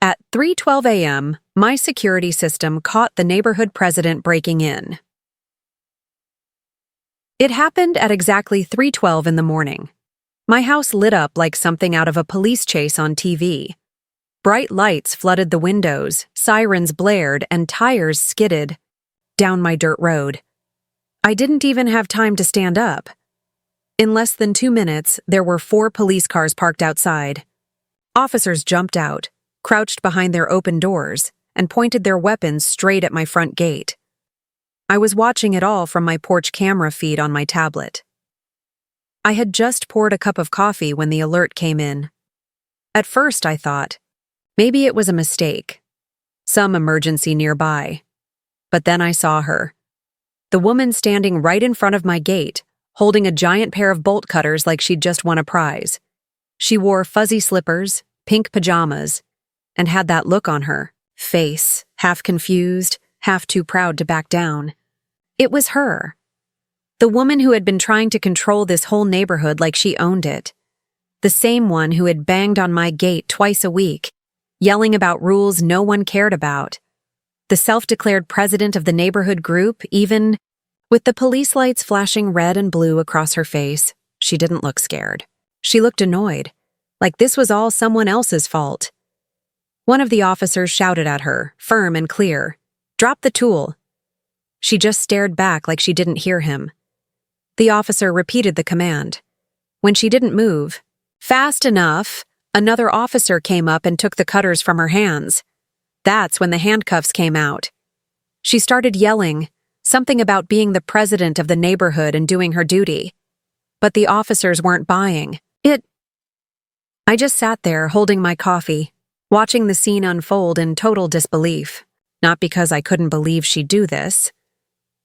At 3:12 a.m., my security system caught the neighborhood president breaking in. It happened at exactly 3:12 in the morning. My house lit up like something out of a police chase on TV. Bright lights flooded the windows, sirens blared, and tires skidded down my dirt road. I didn't even have time to stand up. In less than 2 minutes, there were 4 police cars parked outside. Officers jumped out, crouched behind their open doors, and pointed their weapons straight at my front gate. I was watching it all from my porch camera feed on my tablet. I had just poured a cup of coffee when the alert came in. At first, I thought, maybe it was a mistake, some emergency nearby. But then I saw her. The woman standing right in front of my gate, holding a giant pair of bolt cutters like she'd just won a prize. She wore fuzzy slippers, pink pajamas, and had that look on her face, half confused, half too proud to back down. It was her. The woman who had been trying to control this whole neighborhood like she owned it. The same one who had banged on my gate twice a week, yelling about rules no one cared about. The self-declared president of the neighborhood group, even with the police lights flashing red and blue across her face, she didn't look scared. She looked annoyed, like this was all someone else's fault. One of the officers shouted at her, firm and clear, "Drop the tool." She just stared back like she didn't hear him. The officer repeated the command. When she didn't move, fast enough, another officer came up and took the cutters from her hands. That's when the handcuffs came out. She started yelling, something about being the president of the neighborhood and doing her duty. But the officers weren't buying it. I just sat there holding my coffee, watching the scene unfold in total disbelief, not because I couldn't believe she'd do this,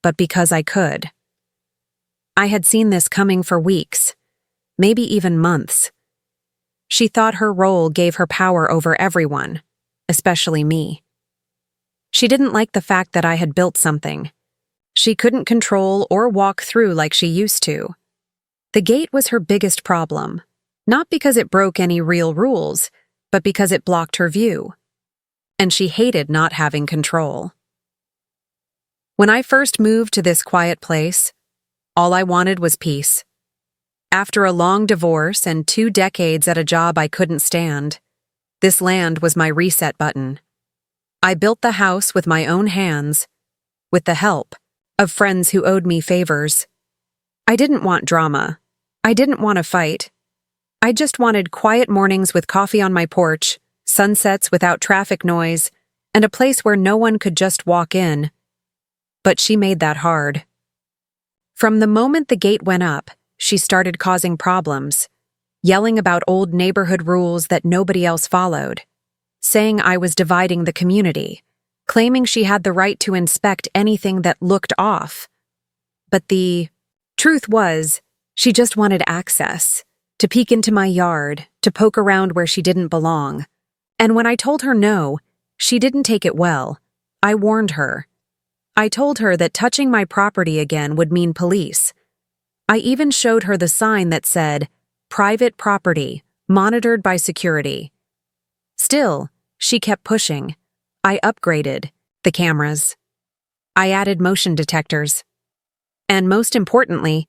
but because I could. I had seen this coming for weeks, maybe even months. She thought her role gave her power over everyone, especially me. She didn't like the fact that I had built something she couldn't control or walk through like she used to. The gate was her biggest problem, not because it broke any real rules, but because it blocked her view. And she hated not having control. When I first moved to this quiet place, all I wanted was peace. After a long divorce and 2 decades at a job I couldn't stand, this land was my reset button. I built the house with my own hands, with the help of friends who owed me favors. I didn't want drama. I didn't want to fight. I just wanted quiet mornings with coffee on my porch, sunsets without traffic noise, and a place where no one could just walk in. But she made that hard. From the moment the gate went up, she started causing problems, yelling about old neighborhood rules that nobody else followed, saying I was dividing the community, claiming she had the right to inspect anything that looked off. But the truth was, she just wanted access, to peek into my yard, to poke around where she didn't belong. And when I told her no, she didn't take it well. I warned her. I told her that touching my property again would mean police. I even showed her the sign that said, "Private property, monitored by security." Still, she kept pushing. I upgraded the cameras. I added motion detectors. And most importantly,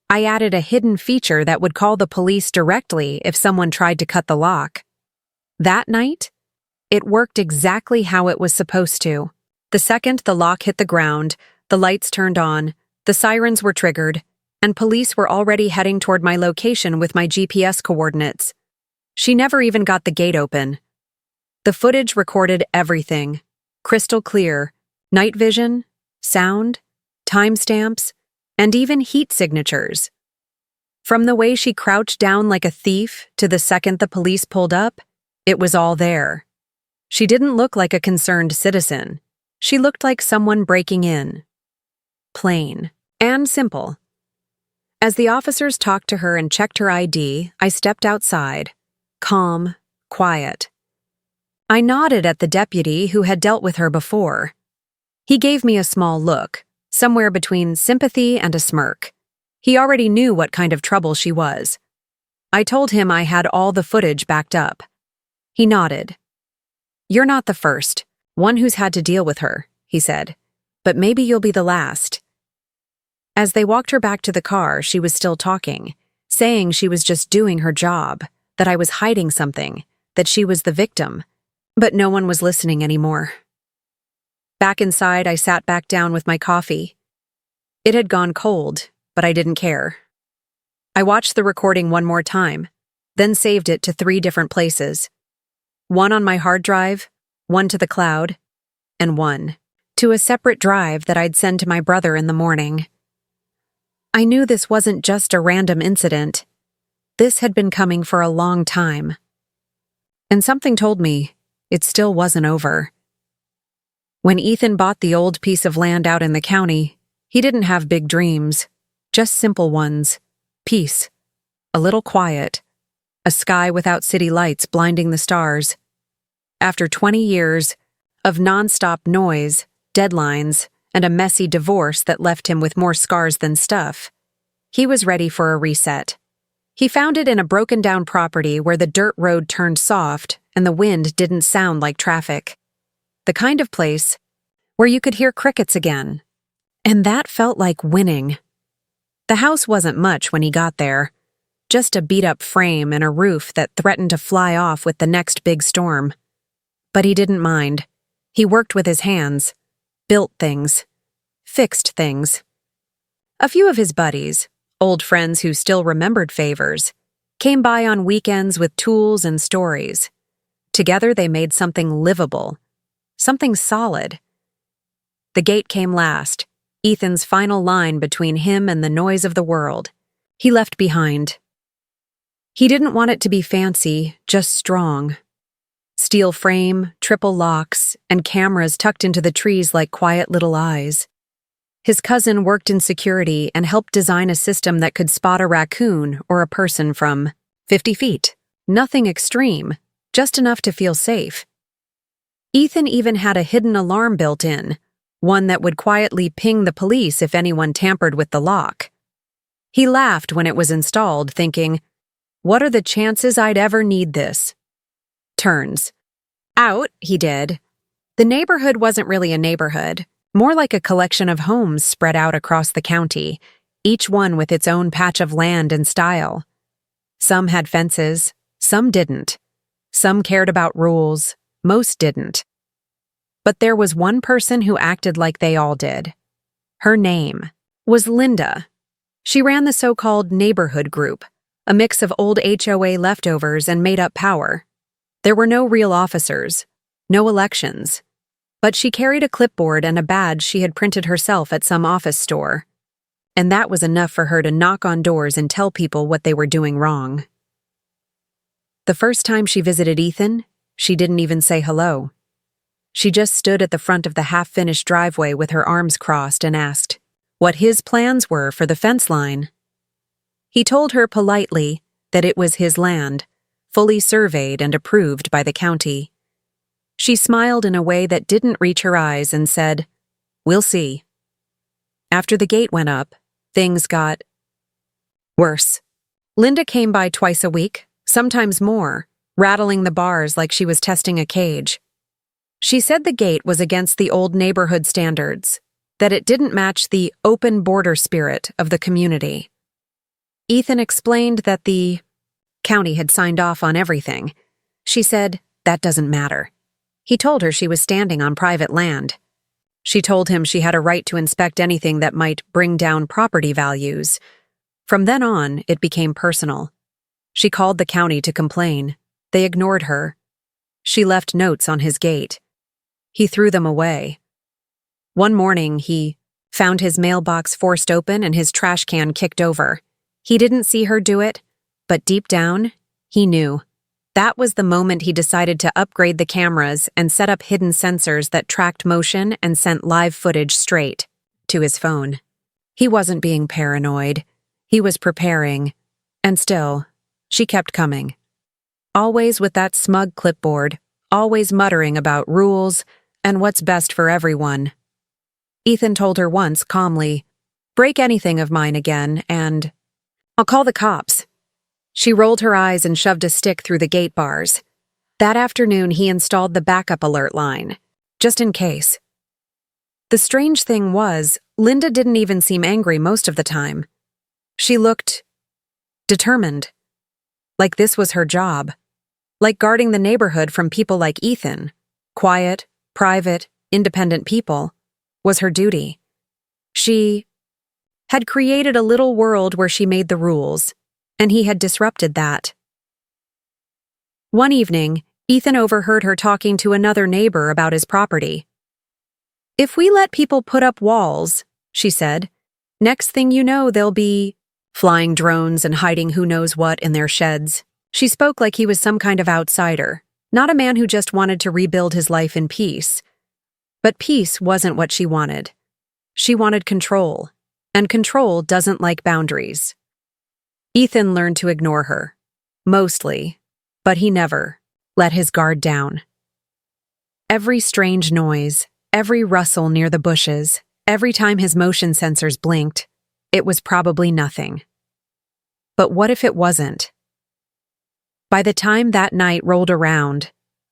I added a hidden feature that would call the police directly if someone tried to cut the lock. That night, it worked exactly how it was supposed to. The second the lock hit the ground, the lights turned on, the sirens were triggered, and police were already heading toward my location with my GPS coordinates. She never even got the gate open. The footage recorded everything, crystal clear, night vision, sound, timestamps, and even heat signatures. From the way she crouched down like a thief to the second the police pulled up, it was all there. She didn't look like a concerned citizen. She looked like someone breaking in. Plain and simple. As the officers talked to her and checked her ID, I stepped outside, calm, quiet. I nodded at the deputy who had dealt with her before. He gave me a small look, somewhere between sympathy and a smirk. He already knew what kind of trouble she was. I told him I had all the footage backed up. He nodded. "You're not the first, one who's had to deal with her," he said. "But maybe you'll be the last." As they walked her back to the car, she was still talking, saying she was just doing her job, that I was hiding something, that she was the victim. But no one was listening anymore. Back inside, I sat back down with my coffee. It had gone cold, but I didn't care. I watched the recording one more time, then saved it to 3 different places. One on my hard drive, one to the cloud, and one to a separate drive that I'd send to my brother in the morning. I knew this wasn't just a random incident. This had been coming for a long time. And something told me it still wasn't over. When Ethan bought the old piece of land out in the county, he didn't have big dreams, just simple ones. Peace, a little quiet, a sky without city lights blinding the stars. After 20 years of nonstop noise, deadlines, and a messy divorce that left him with more scars than stuff, he was ready for a reset. He found it in a broken-down property where the dirt road turned soft and the wind didn't sound like traffic. The kind of place where you could hear crickets again. And that felt like winning. The house wasn't much when he got there, just a beat-up frame and a roof that threatened to fly off with the next big storm. But he didn't mind. He worked with his hands, built things, fixed things. A few of his buddies, old friends who still remembered favors, came by on weekends with tools and stories. Together they made something livable, something solid. The gate came last, Ethan's final line between him and the noise of the world. He left behind. He didn't want it to be fancy, just strong. Steel frame, triple locks, and cameras tucked into the trees like quiet little eyes. His cousin worked in security and helped design a system that could spot a raccoon or a person from 50 feet. Nothing extreme, just enough to feel safe. Ethan even had a hidden alarm built in, one that would quietly ping the police if anyone tampered with the lock. He laughed when it was installed, thinking, "What are the chances I'd ever need this?" Turns out he did. The neighborhood wasn't really a neighborhood, more like a collection of homes spread out across the county, each one with its own patch of land and style. Some had fences, some didn't. Some cared about rules, most didn't. But there was one person who acted like they all did. Her name was Linda. She ran the so-called neighborhood group, a mix of old HOA leftovers and made-up power. There were no real officers, no elections. But she carried a clipboard and a badge she had printed herself at some office store. And that was enough for her to knock on doors and tell people what they were doing wrong. The first time she visited Ethan, she didn't even say hello. She just stood at the front of the half-finished driveway with her arms crossed and asked what his plans were for the fence line. He told her politely that it was his land, fully surveyed and approved by the county. She smiled in a way that didn't reach her eyes and said, "We'll see." After the gate went up, things got worse. Linda came by twice a week, sometimes more, rattling the bars like she was testing a cage. She said the gate was against the old neighborhood standards, that it didn't match the open border spirit of the community. Ethan explained that the county had signed off on everything. She said, that doesn't matter. He told her she was standing on private land. She told him she had a right to inspect anything that might bring down property values. From then on, it became personal. She called the county to complain. They ignored her. She left notes on his gate. He threw them away. One morning, he found his mailbox forced open and his trash can kicked over. He didn't see her do it, but deep down, he knew. That was the moment he decided to upgrade the cameras and set up hidden sensors that tracked motion and sent live footage straight to his phone. He wasn't being paranoid. He was preparing. And still, she kept coming. Always with that smug clipboard, always muttering about rules and what's best for everyone. Ethan told her once calmly, "Break anything of mine again, and I'll call the cops." She rolled her eyes and shoved a stick through the gate bars. That afternoon, he installed the backup alert line, just in case. The strange thing was, Linda didn't even seem angry most of the time. She looked determined, like this was her job, like guarding the neighborhood from people like Ethan, quiet, private, independent people, was her duty. She had created a little world where she made the rules, and he had disrupted that. One evening, Ethan overheard her talking to another neighbor about his property. "If we let people put up walls," she said, "next thing you know, they'll be flying drones and hiding who knows what in their sheds." She spoke like he was some kind of outsider, not a man who just wanted to rebuild his life in peace. But peace wasn't what she wanted. She wanted control, and control doesn't like boundaries. Ethan learned to ignore her, mostly, but he never let his guard down. Every strange noise, every rustle near the bushes, every time his motion sensors blinked, it was probably nothing. But what if it wasn't? By the time that night rolled around,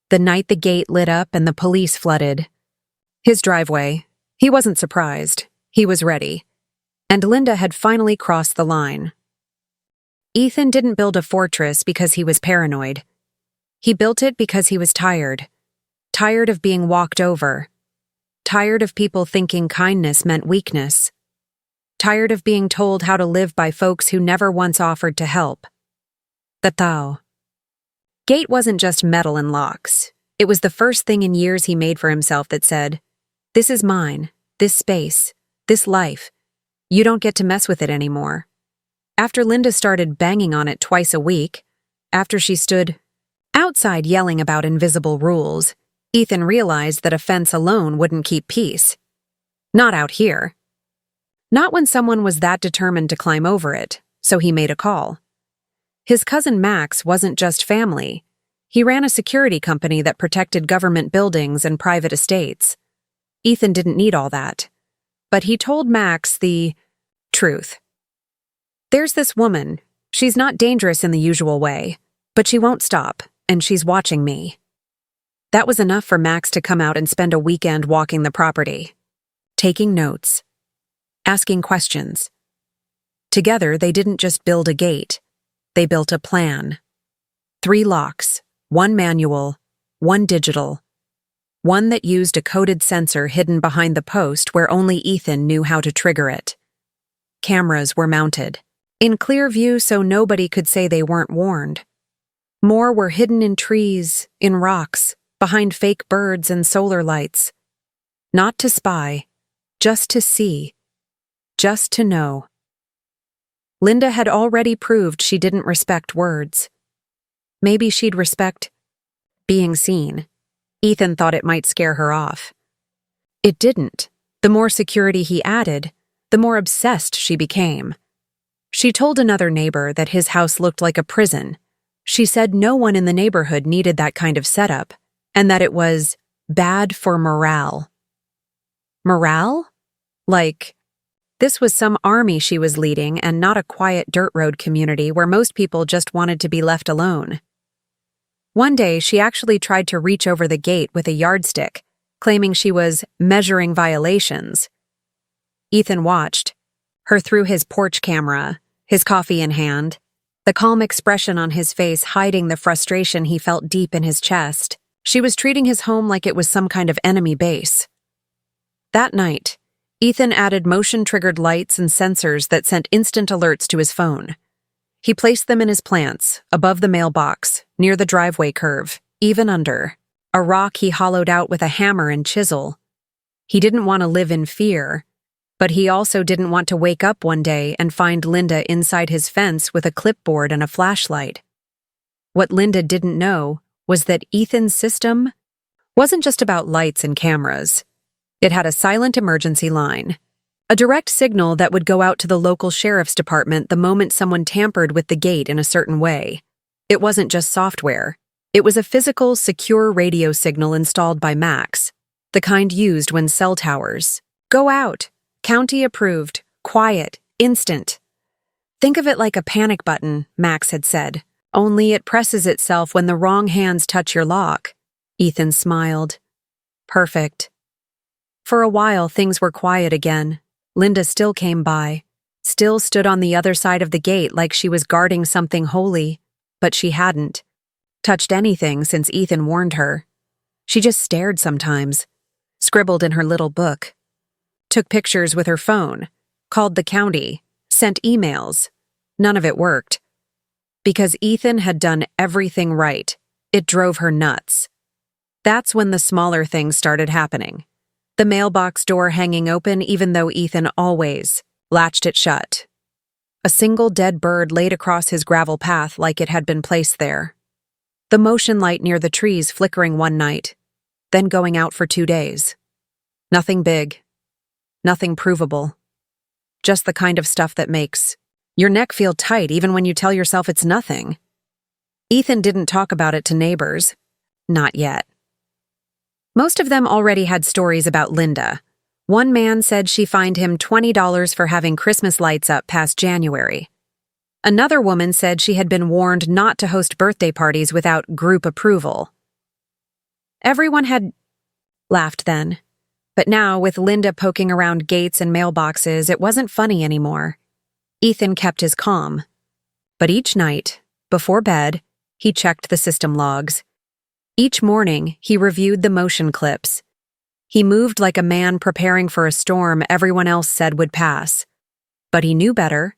the night the gate lit up and the police flooded his driveway, he wasn't surprised. He was ready. And Linda had finally crossed the line. Ethan didn't build a fortress because he was paranoid. He built it because he was tired. Tired of being walked over. Tired of people thinking kindness meant weakness. Tired of being told how to live by folks who never once offered to help. The Tao. Gate wasn't just metal and locks. It was the first thing in years he made for himself that said, "This is mine, this space, this life. You don't get to mess with it anymore." After Linda started banging on it twice a week, after she stood outside yelling about invisible rules, Ethan realized that a fence alone wouldn't keep peace. Not out here. Not when someone was that determined to climb over it, so he made a call. His cousin Max wasn't just family. He ran a security company that protected government buildings and private estates. Ethan didn't need all that. But he told Max the truth. "There's this woman. She's not dangerous in the usual way, but she won't stop, and she's watching me." That was enough for Max to come out and spend a weekend walking the property, taking notes, asking questions. Together, they didn't just build a gate. They built a plan. 3 locks, 1 manual, 1 digital. One that used a coded sensor hidden behind the post where only Ethan knew how to trigger it. Cameras were mounted, in clear view so nobody could say they weren't warned. More were hidden in trees, in rocks, behind fake birds and solar lights. Not to spy, just to see, just to know. Linda had already proved she didn't respect words. Maybe she'd respect being seen. Ethan thought it might scare her off. It didn't. The more security he added, the more obsessed she became. She told another neighbor that his house looked like a prison. She said no one in the neighborhood needed that kind of setup, and that it was bad for morale. Morale? Like, this was some army she was leading and not a quiet dirt road community where most people just wanted to be left alone. One day, she actually tried to reach over the gate with a yardstick, claiming she was measuring violations. Ethan watched, her through his porch camera, his coffee in hand, the calm expression on his face hiding the frustration he felt deep in his chest. She was treating his home like it was some kind of enemy base. That night, Ethan added motion-triggered lights and sensors that sent instant alerts to his phone. He placed them in his plants, above the mailbox, near the driveway curve, even under a rock he hollowed out with a hammer and chisel. He didn't want to live in fear, but he also didn't want to wake up one day and find Linda inside his fence with a clipboard and a flashlight. What Linda didn't know was that Ethan's system wasn't just about lights and cameras. It had a silent emergency line, a direct signal that would go out to the local sheriff's department the moment someone tampered with the gate in a certain way. It wasn't just software. It was a physical, secure radio signal installed by Max, the kind used when cell towers go out, county approved, quiet, instant. Think of it like a panic button, Max had said, Only it presses itself when the wrong hands touch your lock. Ethan smiled. Perfect. For a while, things were quiet again. Linda still came by, still stood on the other side of the gate like she was guarding something holy, but she hadn't touched anything since Ethan warned her. She just stared sometimes, scribbled in her little book, took pictures with her phone, called the county, sent emails. None of it worked. Because Ethan had done everything right, it drove her nuts. That's when the smaller things started happening. The mailbox door hanging open even though Ethan always latched it shut. A single dead bird laid across his gravel path like it had been placed there. The motion light near the trees flickering one night, then going out for 2 days. Nothing big. Nothing provable. Just the kind of stuff that makes your neck feel tight even when you tell yourself it's nothing. Ethan didn't talk about it to neighbors. Not yet. Most of them already had stories about Linda. One man said she fined him $20 for having Christmas lights up past January. Another woman said she had been warned not to host birthday parties without group approval. Everyone had laughed then. But now, with Linda poking around gates and mailboxes, it wasn't funny anymore. Ethan kept his calm. But each night, before bed, he checked the system logs. Each morning, he reviewed the motion clips. He moved like a man preparing for a storm everyone else said would pass. But he knew better,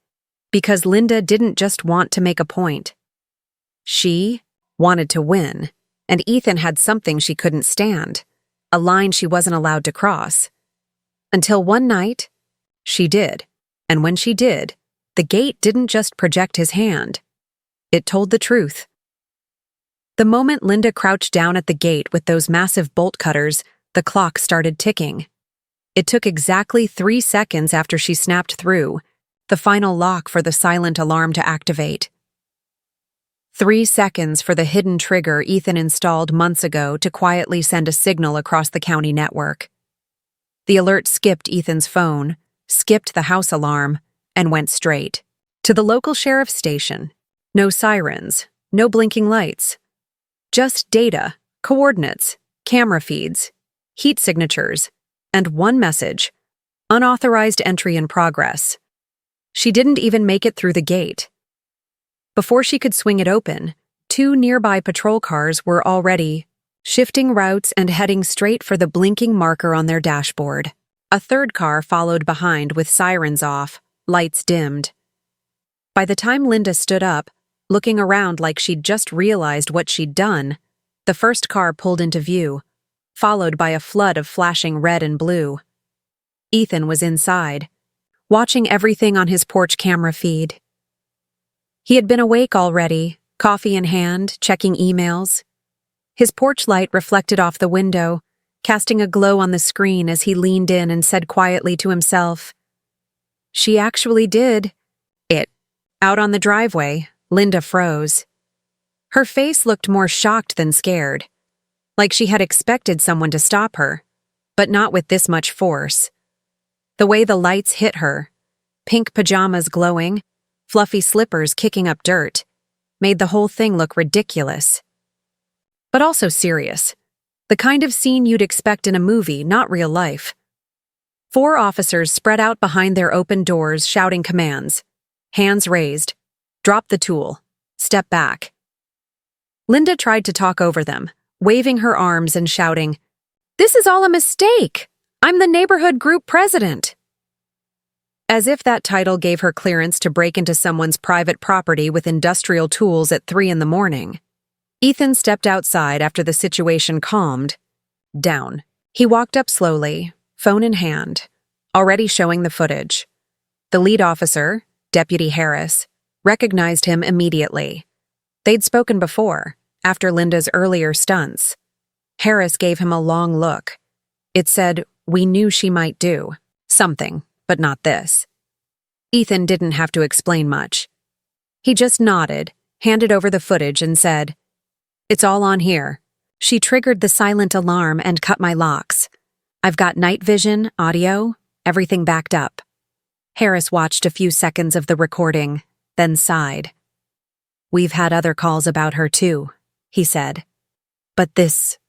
because Linda didn't just want to make a point. She wanted to win, and Ethan had something she couldn't stand, a line she wasn't allowed to cross. Until one night, she did, and when she did, the gate didn't just project his hand. It told the truth. The moment Linda crouched down at the gate with those massive bolt cutters, the clock started ticking. It took exactly 3 seconds after she snapped through, the final lock for the silent alarm to activate. 3 seconds for the hidden trigger Ethan installed months ago to quietly send a signal across the county network. The alert skipped Ethan's phone, skipped the house alarm, and went straight to the local sheriff's station. No sirens, no blinking lights. Just data, coordinates, camera feeds, heat signatures, and one message: unauthorized entry in progress. She didn't even make it through the gate. Before she could swing it open, 2 nearby patrol cars were already shifting routes and heading straight for the blinking marker on their dashboard. A third car followed behind with sirens off, lights dimmed. By the time Linda stood up, looking around like she'd just realized what she'd done, the first car pulled into view, followed by a flood of flashing red and blue. Ethan was inside, watching everything on his porch camera feed. He had been awake already, coffee in hand, checking emails. His porch light reflected off the window, casting a glow on the screen as he leaned in and said quietly to himself, "She actually did it." Out on the driveway, Linda froze. Her face looked more shocked than scared, like she had expected someone to stop her, but not with this much force. The way the lights hit her, pink pajamas glowing, fluffy slippers kicking up dirt, made the whole thing look ridiculous. But also serious. The kind of scene you'd expect in a movie, not real life. 4 officers spread out behind their open doors shouting commands. Hands raised. Drop the tool. Step back. Linda tried to talk over them, waving her arms and shouting, "This is all a mistake! I'm the neighborhood group president!" As if that title gave her clearance to break into someone's private property with industrial tools at 3 in the morning. Ethan stepped outside after the situation calmed down. He walked up slowly, phone in hand, already showing the footage. The lead officer, Deputy Harris, recognized him immediately. They'd spoken before, after Linda's earlier stunts. Harris gave him a long look. It said, "We knew she might do something, but not this." Ethan didn't have to explain much. He just nodded, handed over the footage, and said, "It's all on here. She triggered the silent alarm and cut my locks. I've got night vision, audio, everything backed up." Harris watched a few seconds of the recording, then sighed. "We've had other calls about her too," he said. "But this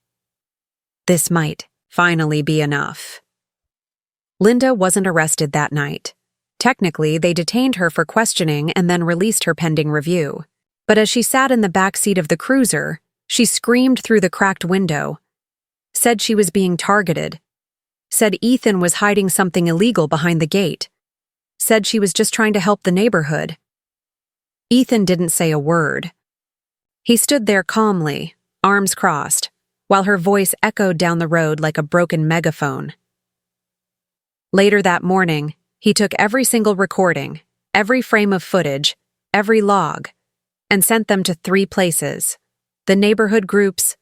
might finally be enough." Linda wasn't arrested that night. Technically, they detained her for questioning and then released her pending review. But as she sat in the back seat of the cruiser, she screamed through the cracked window, said she was being targeted, said Ethan was hiding something illegal behind the gate, said she was just trying to help the neighborhood. Ethan didn't say a word. He stood there calmly, arms crossed, while her voice echoed down the road like a broken megaphone. Later that morning, he took every single recording, every frame of footage, every log, and sent them to 3 places: the neighborhood group's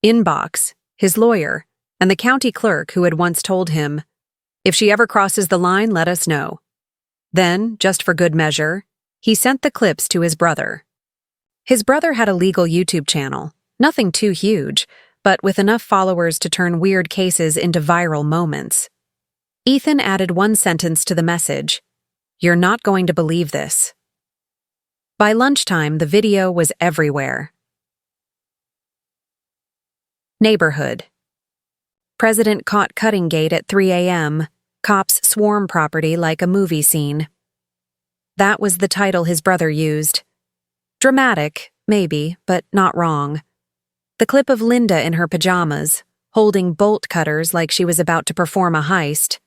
inbox, his lawyer, and the county clerk who had once told him, "If she ever crosses the line, let us know." Then, just for good measure, he sent the clips to his brother. His brother had a legal YouTube channel, nothing too huge, but with enough followers to turn weird cases into viral moments. Ethan added one sentence to the message: "You're not going to believe this." By lunchtime, the video was everywhere. Neighborhood. President caught cutting gate at 3 a.m. Cops swarm property like a movie scene. That was the title his brother used. Dramatic, maybe, but not wrong. The clip of Linda in her pajamas, holding bolt cutters like she was about to perform a heist,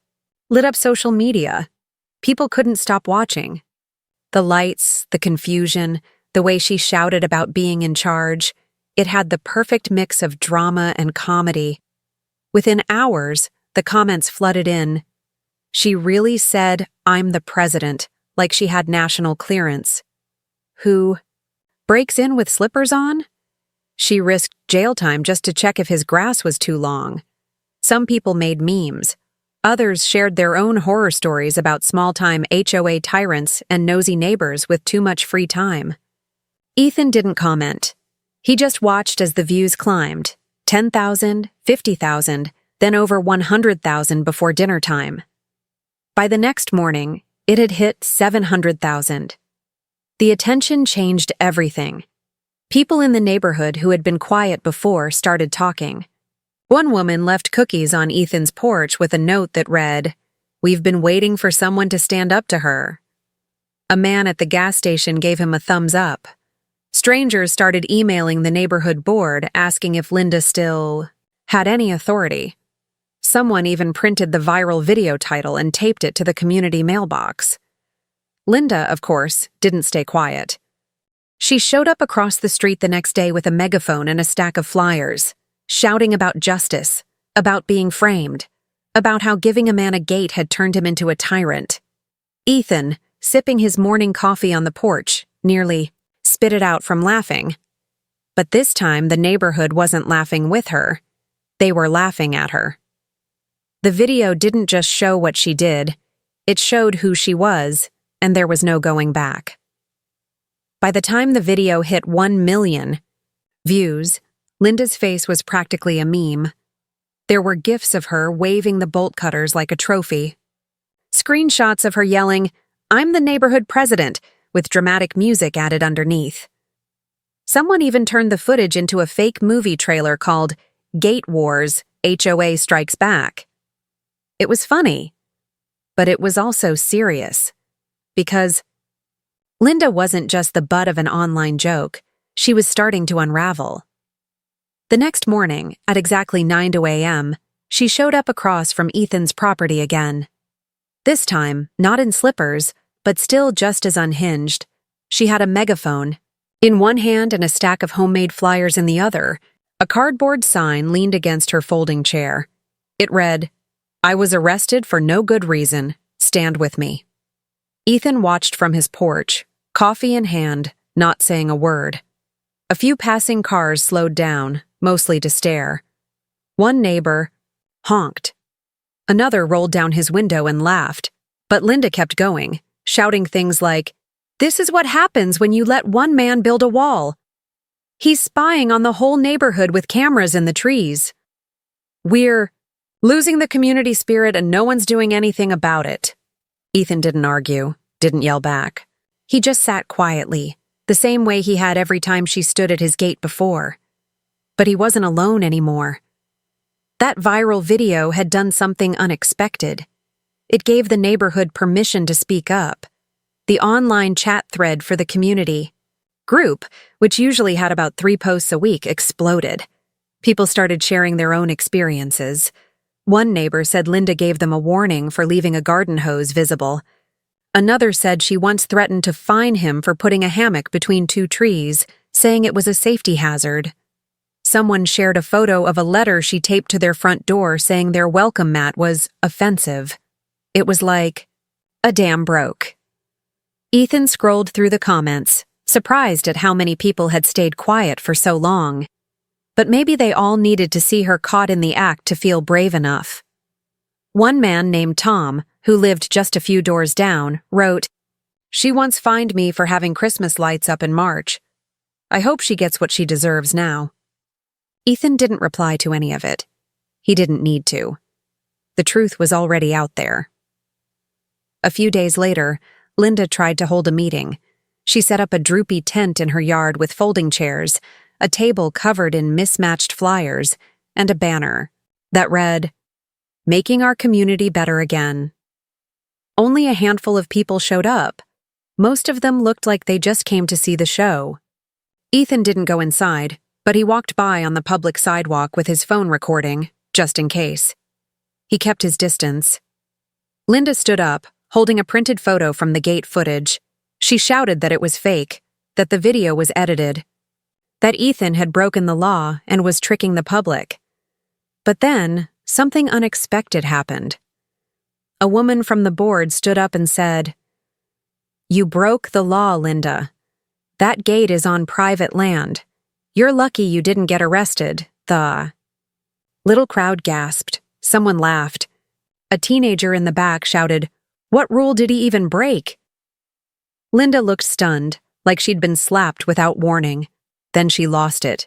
lit up social media. People couldn't stop watching. The lights, the confusion, the way she shouted about being in charge, it had the perfect mix of drama and comedy. Within hours, the comments flooded in. She really said, "I'm the president," like she had national clearance. Who breaks in with slippers on? She risked jail time just to check if his grass was too long. Some people made memes. Others shared their own horror stories about small-time HOA tyrants and nosy neighbors with too much free time. Ethan didn't comment. He just watched as the views climbed, 10,000, 50,000, then over 100,000 before dinner time. By the next morning, it had hit 700,000. The attention changed everything. People in the neighborhood who had been quiet before started talking. One woman left cookies on Ethan's porch with a note that read, "We've been waiting for someone to stand up to her." A man at the gas station gave him a thumbs up. Strangers started emailing the neighborhood board asking if Linda still had any authority. Someone even printed the viral video title and taped it to the community mailbox. Linda, of course, didn't stay quiet. She showed up across the street the next day with a megaphone and a stack of flyers, shouting about justice, about being framed, about how giving a man a gate had turned him into a tyrant. Ethan, sipping his morning coffee on the porch, nearly spit it out from laughing. But this time, the neighborhood wasn't laughing with her. They were laughing at her. The video didn't just show what she did, it showed who she was, and there was no going back. By the time the video hit 1 million views, Linda's face was practically a meme. There were gifs of her waving the bolt cutters like a trophy. Screenshots of her yelling, "I'm the neighborhood president," with dramatic music added underneath. Someone even turned the footage into a fake movie trailer called Gate Wars, HOA Strikes Back. It was funny, but it was also serious. Because Linda wasn't just the butt of an online joke, she was starting to unravel. The next morning, at exactly 9 a.m., she showed up across from Ethan's property again. This time, not in slippers, but still just as unhinged. She had a megaphone in one hand and a stack of homemade flyers in the other. A cardboard sign leaned against her folding chair. It read, "I was arrested for no good reason. Stand with me." Ethan watched from his porch, coffee in hand, not saying a word. A few passing cars slowed down, mostly to stare. One neighbor honked. Another rolled down his window and laughed, but Linda kept going, shouting things like, "This is what happens when you let one man build a wall. He's spying on the whole neighborhood with cameras in the trees. We're losing the community spirit and no one's doing anything about it." Ethan didn't argue, didn't yell back. He just sat quietly, the same way he had every time she stood at his gate before. But he wasn't alone anymore. That viral video had done something unexpected. It gave the neighborhood permission to speak up. The online chat thread for the community group, which usually had about 3 posts a week, exploded. People started sharing their own experiences. One neighbor said Linda gave them a warning for leaving a garden hose visible. Another said she once threatened to fine him for putting a hammock between 2 trees, saying it was a safety hazard. Someone shared a photo of a letter she taped to their front door saying their welcome mat was offensive. It was like, a dam broke. Ethan scrolled through the comments, surprised at how many people had stayed quiet for so long. But maybe they all needed to see her caught in the act to feel brave enough. One man named Tom, who lived just a few doors down, wrote, "She once fined me for having Christmas lights up in March. I hope she gets what she deserves now." Ethan didn't reply to any of it. He didn't need to. The truth was already out there. A few days later, Linda tried to hold a meeting. She set up a droopy tent in her yard with folding chairs, a table covered in mismatched flyers, and a banner that read, "Making our community better again." Only a handful of people showed up. Most of them looked like they just came to see the show. Ethan didn't go inside, but he walked by on the public sidewalk with his phone recording, just in case. He kept his distance. Linda stood up, holding a printed photo from the gate footage. She shouted that it was fake, that the video was edited, that Ethan had broken the law and was tricking the public. But then, something unexpected happened. A woman from the board stood up and said, "You broke the law, Linda. That gate is on private land. You're lucky you didn't get arrested, the..." Little crowd gasped. Someone laughed. A teenager in the back shouted, "What rule did he even break?" Linda looked stunned, like she'd been slapped without warning. Then she lost it.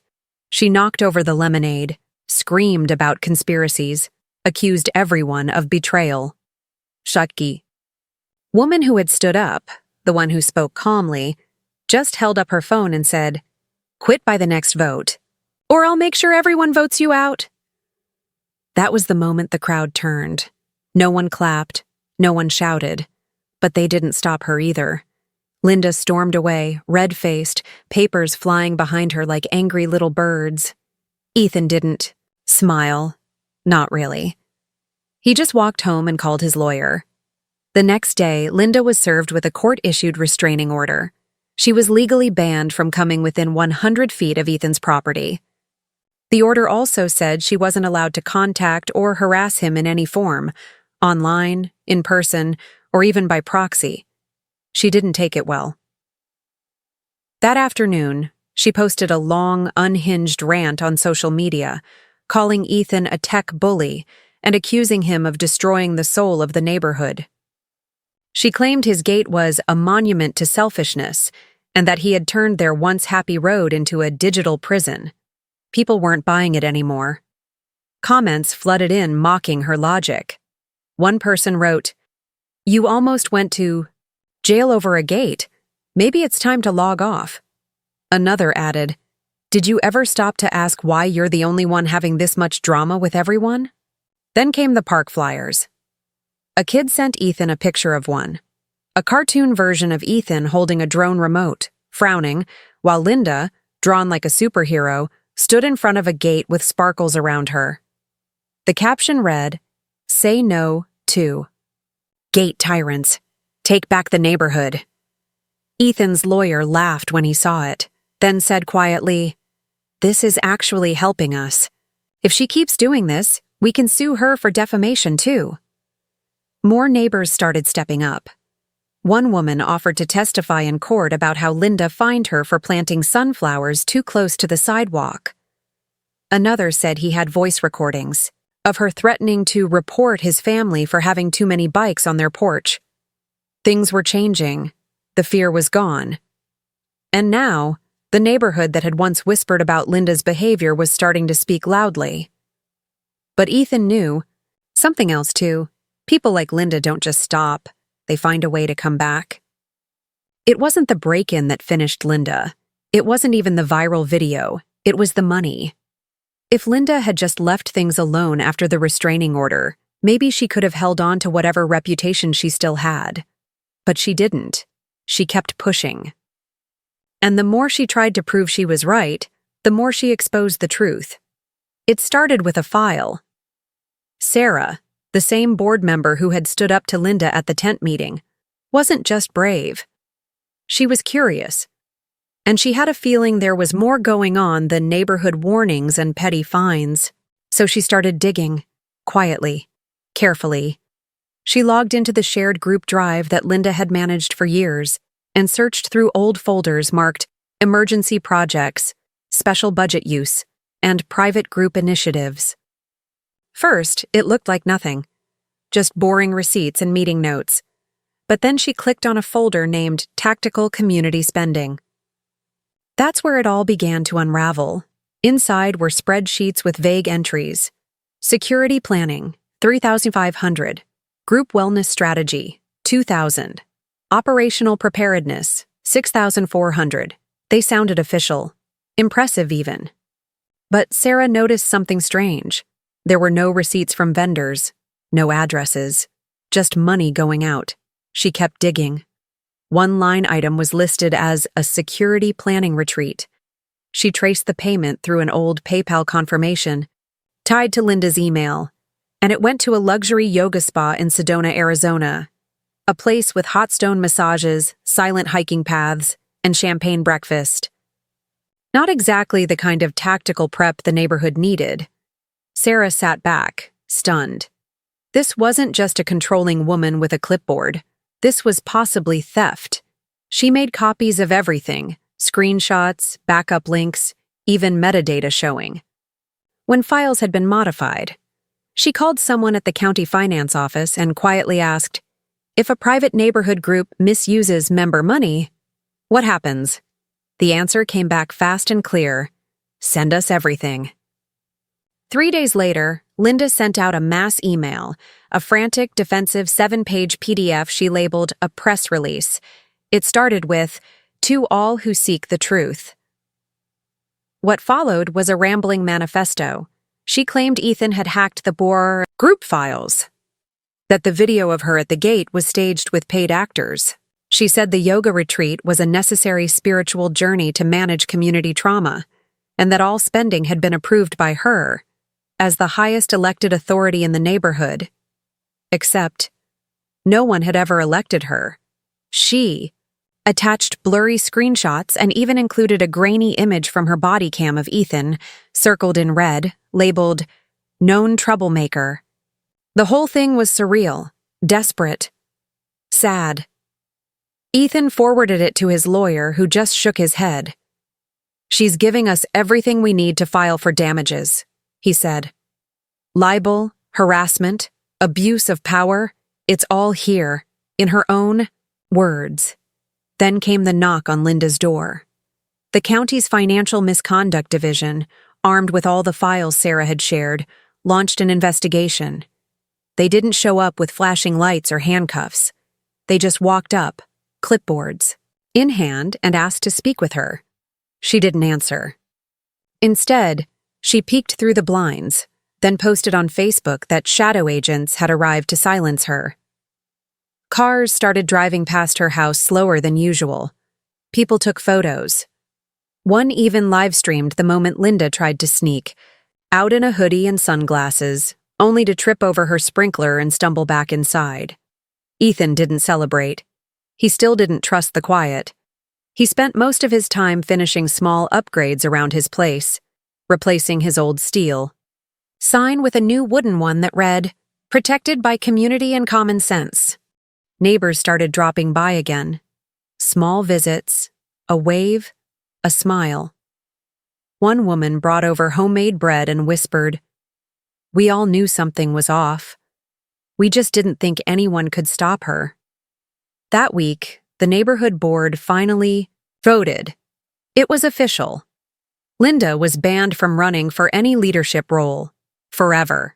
She knocked over the lemonade, screamed about conspiracies, accused everyone of betrayal. Shutki. Woman who had stood up, the one who spoke calmly, just held up her phone and said, "Quit by the next vote, or I'll make sure everyone votes you out." That was the moment the crowd turned. No one clapped, no one shouted, but they didn't stop her either. Linda stormed away, red-faced, papers flying behind her like angry little birds. Ethan didn't smile. Not really. He just walked home and called his lawyer. The next day, Linda was served with a court-issued restraining order. She was legally banned from coming within 100 feet of Ethan's property. The order also said she wasn't allowed to contact or harass him in any form, online, in person, or even by proxy. She didn't take it well. That afternoon, she posted a long, unhinged rant on social media, calling Ethan a tech bully and accusing him of destroying the soul of the neighborhood. She claimed his gate was a monument to selfishness and that he had turned their once happy road into a digital prison. People weren't buying it anymore. Comments flooded in mocking her logic. One person wrote, "You almost went to jail over a gate. Maybe it's time to log off." Another added, "Did you ever stop to ask why you're the only one having this much drama with everyone?" Then came the park flyers. A kid sent Ethan a picture of one. A cartoon version of Ethan holding a drone remote, frowning, while Linda, drawn like a superhero, stood in front of a gate with sparkles around her. The caption read, "Say no to gate tyrants. Take back the neighborhood." Ethan's lawyer laughed when he saw it, then said quietly, "This is actually helping us. If she keeps doing this, we can sue her for defamation too." More neighbors started stepping up. One woman offered to testify in court about how Linda fined her for planting sunflowers too close to the sidewalk. Another said he had voice recordings of her threatening to report his family for having too many bikes on their porch. Things were changing. The fear was gone. And now, the neighborhood that had once whispered about Linda's behavior was starting to speak loudly. But Ethan knew something else too. People like Linda don't just stop. They find a way to come back. It wasn't the break-in that finished Linda. It wasn't even the viral video. It was the money. If Linda had just left things alone after the restraining order, maybe she could have held on to whatever reputation she still had. But she didn't. She kept pushing. And the more she tried to prove she was right, the more she exposed the truth. It started with a file. Sarah, the same board member who had stood up to Linda at the tent meeting, wasn't just brave. She was curious. And she had a feeling there was more going on than neighborhood warnings and petty fines. So she started digging, quietly, carefully. She logged into the shared group drive that Linda had managed for years and searched through old folders marked Emergency Projects, Special Budget Use, and Private Group Initiatives. First, it looked like nothing, just boring receipts and meeting notes. But then she clicked on a folder named Tactical Community Spending. That's where it all began to unravel. Inside were spreadsheets with vague entries. Security Planning, $3,500. Group Wellness Strategy, $2,000. Operational Preparedness, $6,400. They sounded official. Impressive even. But Sarah noticed something strange. There were no receipts from vendors, no addresses, just money going out. She kept digging. One line item was listed as a security planning retreat. She traced the payment through an old PayPal confirmation, tied to Linda's email, and it went to a luxury yoga spa in Sedona, Arizona, a place with hot stone massages, silent hiking paths, and champagne breakfast. Not exactly the kind of tactical prep the neighborhood needed. Sarah sat back, stunned. This wasn't just a controlling woman with a clipboard. This was possibly theft. She made copies of everything, screenshots, backup links, even metadata showing. When files had been modified, she called someone at the county finance office and quietly asked, "If a private neighborhood group misuses member money, what happens?" The answer came back fast and clear: "Send us everything." 3 days later, Linda sent out a mass email, a frantic, defensive 7-page PDF she labeled a press release. It started with, "To all who seek the truth." What followed was a rambling manifesto. She claimed Ethan had hacked the Boer group files, that the video of her at the gate was staged with paid actors. She said the yoga retreat was a necessary spiritual journey to manage community trauma, and that all spending had been approved by her, as the highest elected authority in the neighborhood. Except, no one had ever elected her. She attached blurry screenshots and even included a grainy image from her body cam of Ethan, circled in red, labeled, "Known Troublemaker." The whole thing was surreal, desperate, sad. Ethan forwarded it to his lawyer, who just shook his head. "She's giving us everything we need to file for damages," he said. "Libel, harassment, abuse of power, it's all here, in her own words." Then came the knock on Linda's door. The county's Financial Misconduct Division, armed with all the files Sarah had shared, launched an investigation. They didn't show up with flashing lights or handcuffs. They just walked up, clipboards, in hand, and asked to speak with her. She didn't answer. Instead, she peeked through the blinds, then posted on Facebook that shadow agents had arrived to silence her. Cars started driving past her house slower than usual. People took photos. One even live-streamed the moment Linda tried to sneak, out in a hoodie and sunglasses, only to trip over her sprinkler and stumble back inside. Ethan didn't celebrate. He still didn't trust the quiet. He spent most of his time finishing small upgrades around his place, replacing his old steel sign with a new wooden one that read, "Protected by Community and Common Sense." Neighbors started dropping by again. Small visits, a wave, a smile. One woman brought over homemade bread and whispered, "We all knew something was off. We just didn't think anyone could stop her." That week, the neighborhood board finally voted. It was official. Linda was banned from running for any leadership role, forever.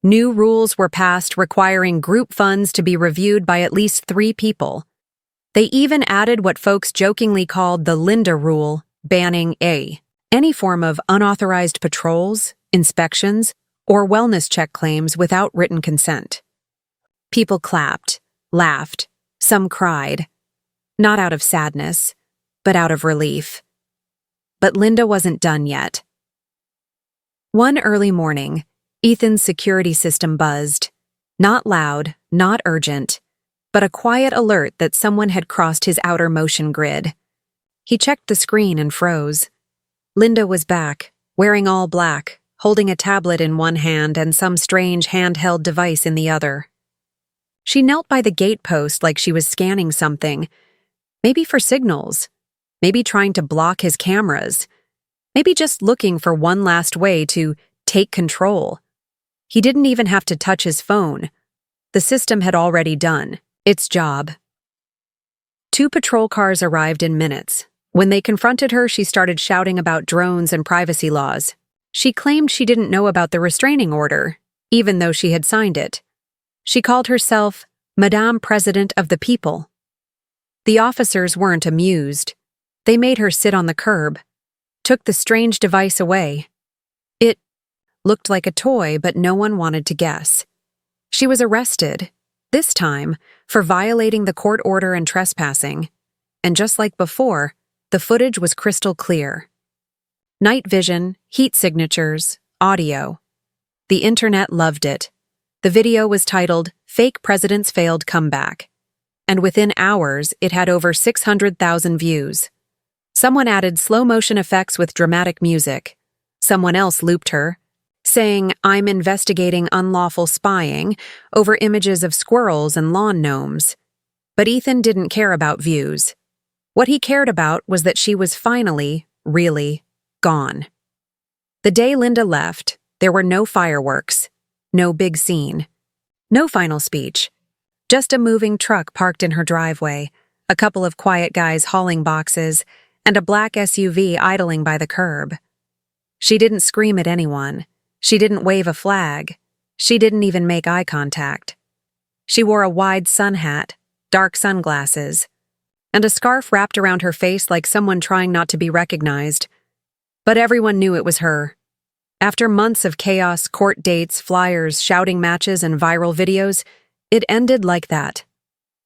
New rules were passed requiring group funds to be reviewed by at least 3 people. They even added what folks jokingly called the Linda Rule, banning any form of unauthorized patrols, inspections, or wellness check claims without written consent. People clapped, laughed, some cried, not out of sadness, but out of relief. But Linda wasn't done yet. One early morning, Ethan's security system buzzed. Not loud, not urgent, but a quiet alert that someone had crossed his outer motion grid. He checked the screen and froze. Linda was back, wearing all black, holding a tablet in one hand and some strange handheld device in the other. She knelt by the gate post like she was scanning something, maybe for signals, maybe trying to block his cameras, maybe just looking for one last way to take control. He didn't even have to touch his phone. The system had already done its job. 2 patrol cars arrived in minutes. When they confronted her, she started shouting about drones and privacy laws. She claimed she didn't know about the restraining order, even though she had signed it. She called herself Madame President of the People. The officers weren't amused. They made her sit on the curb, took the strange device away. It looked like a toy, but no one wanted to guess. She was arrested, this time for violating the court order and trespassing. And just like before, the footage was crystal clear. Night vision, heat signatures, audio. The internet loved it. The video was titled, "Fake President's Failed Comeback." And within hours, it had over 600,000 views. Someone added slow-motion effects with dramatic music. Someone else looped her, saying, "I'm investigating unlawful spying," over images of squirrels and lawn gnomes. But Ethan didn't care about views. What he cared about was that she was finally, really, gone. The day Linda left, there were no fireworks, no big scene, no final speech, just a moving truck parked in her driveway, a couple of quiet guys hauling boxes, and a black SUV idling by the curb. She didn't scream at anyone. She didn't wave a flag. She didn't even make eye contact. She wore a wide sun hat, dark sunglasses, and a scarf wrapped around her face like someone trying not to be recognized. But everyone knew it was her. After months of chaos, court dates, flyers, shouting matches, and viral videos, it ended like that.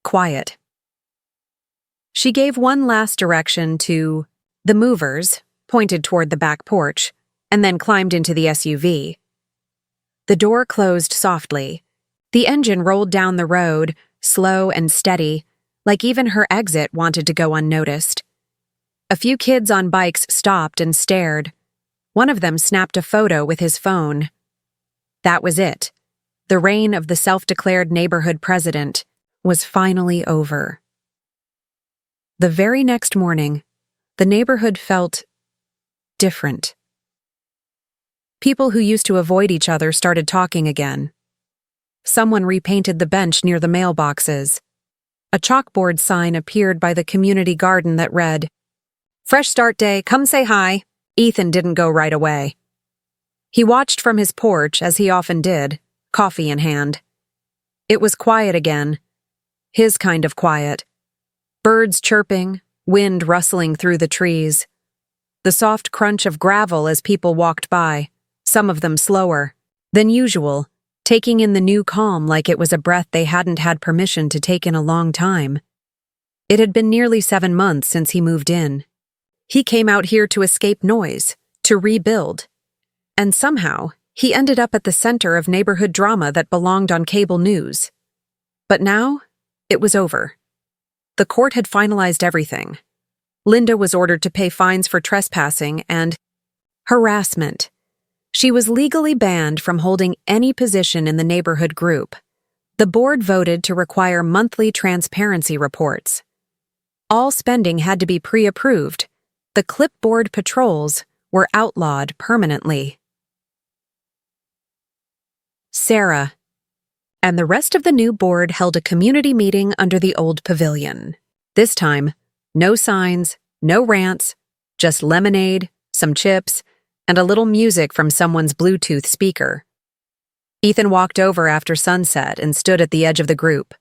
Quiet. She gave one last direction to the movers, pointed toward the back porch, and then climbed into the SUV. The door closed softly. The engine rolled down the road, slow and steady, like even her exit wanted to go unnoticed. A few kids on bikes stopped and stared. One of them snapped a photo with his phone. That was it. The reign of the self-declared neighborhood president was finally over. The very next morning, the neighborhood felt different. People who used to avoid each other started talking again. Someone repainted the bench near the mailboxes. A chalkboard sign appeared by the community garden that read, "Fresh start day, come say hi." Ethan didn't go right away. He watched from his porch, as he often did, coffee in hand. It was quiet again. His kind of quiet. Birds chirping, wind rustling through the trees. The soft crunch of gravel as people walked by, some of them slower than usual, taking in the new calm like it was a breath they hadn't had permission to take in a long time. It had been nearly 7 months since he moved in. He came out here to escape noise, to rebuild. And somehow, he ended up at the center of neighborhood drama that belonged on cable news. But now, it was over. The court had finalized everything. Linda was ordered to pay fines for trespassing and harassment. She was legally banned from holding any position in the neighborhood group. The board voted to require monthly transparency reports. All spending had to be pre-approved. The clipboard patrols were outlawed permanently. Sarah and the rest of the new board held a community meeting under the old pavilion. This time, no signs, no rants, just lemonade, some chips, and a little music from someone's Bluetooth speaker. Ethan walked over after sunset and stood at the edge of the group.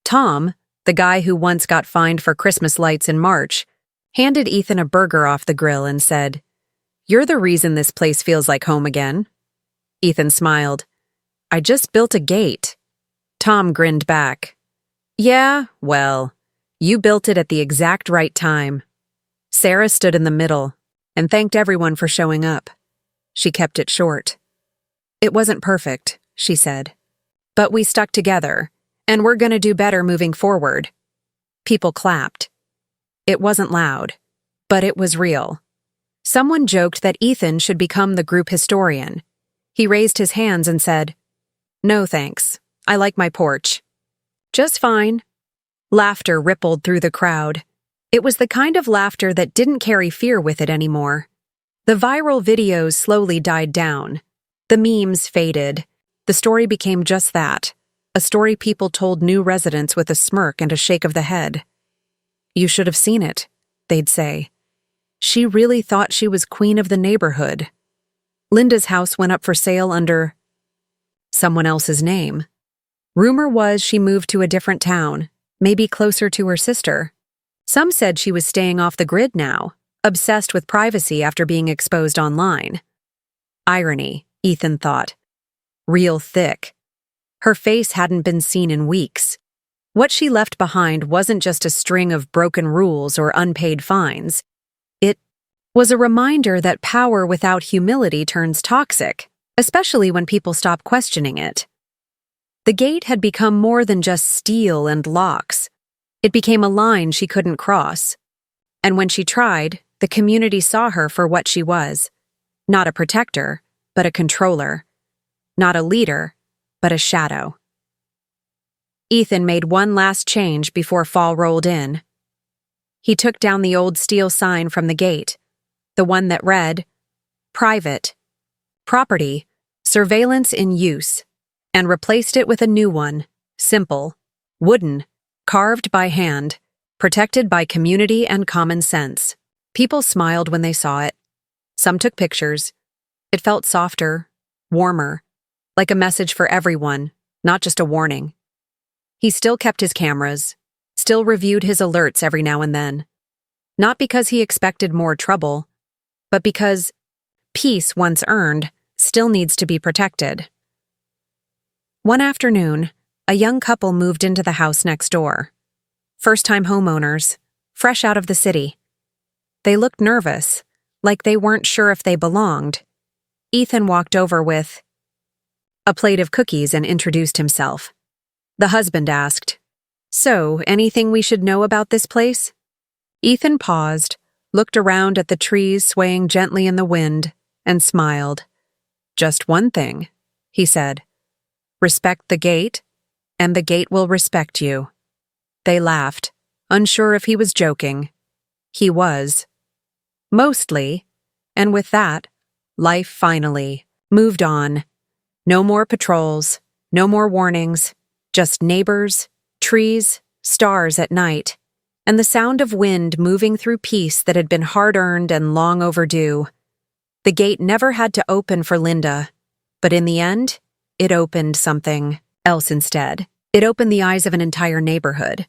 Tom, the guy who once got fined for Christmas lights in March, handed Ethan a burger off the grill and said, "You're the reason this place feels like home again." Ethan smiled. "I just built a gate." Tom grinned back. "Yeah, well, you built it at the exact right time." Sarah stood in the middle and thanked everyone for showing up. She kept it short. "It wasn't perfect," she said. "But we stuck together, and we're gonna do better moving forward." People clapped. It wasn't loud, but it was real. Someone joked that Ethan should become the group historian. He raised his hands and said, "No thanks. I like my porch." "Just fine." Laughter rippled through the crowd. It was the kind of laughter that didn't carry fear with it anymore. The viral videos slowly died down. The memes faded. The story became just that, a story people told new residents with a smirk and a shake of the head. "You should have seen it," they'd say. "She really thought she was queen of the neighborhood." Linda's house went up for sale under someone else's name. Rumor was she moved to a different town, maybe closer to her sister. Some said she was staying off the grid now, obsessed with privacy after being exposed online. Irony, Ethan thought. Real thick. Her face hadn't been seen in weeks. What she left behind wasn't just a string of broken rules or unpaid fines. It was a reminder that power without humility turns toxic, especially when people stop questioning it. The gate had become more than just steel and locks. It became a line she couldn't cross. And when she tried, the community saw her for what she was. Not a protector, but a controller. Not a leader, but a shadow. Ethan made one last change before fall rolled in. He took down the old steel sign from the gate, the one that read, "Private, Property, Surveillance in Use," and replaced it with a new one, simple, wooden, carved by hand, protected by community and common sense. People smiled when they saw it. Some took pictures. It felt softer, warmer, like a message for everyone, not just a warning. He still kept his cameras, still reviewed his alerts every now and then. Not because he expected more trouble, but because peace once earned still needs to be protected. One afternoon, a young couple moved into the house next door. First-time homeowners, fresh out of the city. They looked nervous, like they weren't sure if they belonged. Ethan walked over with a plate of cookies and introduced himself. The husband asked, "So, anything we should know about this place?" Ethan paused, looked around at the trees swaying gently in the wind, and smiled. "Just one thing," he said. "Respect the gate, and the gate will respect you." They laughed, unsure if he was joking. He was. Mostly, and with that, life finally moved on. No more patrols, no more warnings, just neighbors, trees, stars at night, and the sound of wind moving through peace that had been hard-earned and long overdue. The gate never had to open for Linda, but in the end, it opened something else instead. It opened the eyes of an entire neighborhood.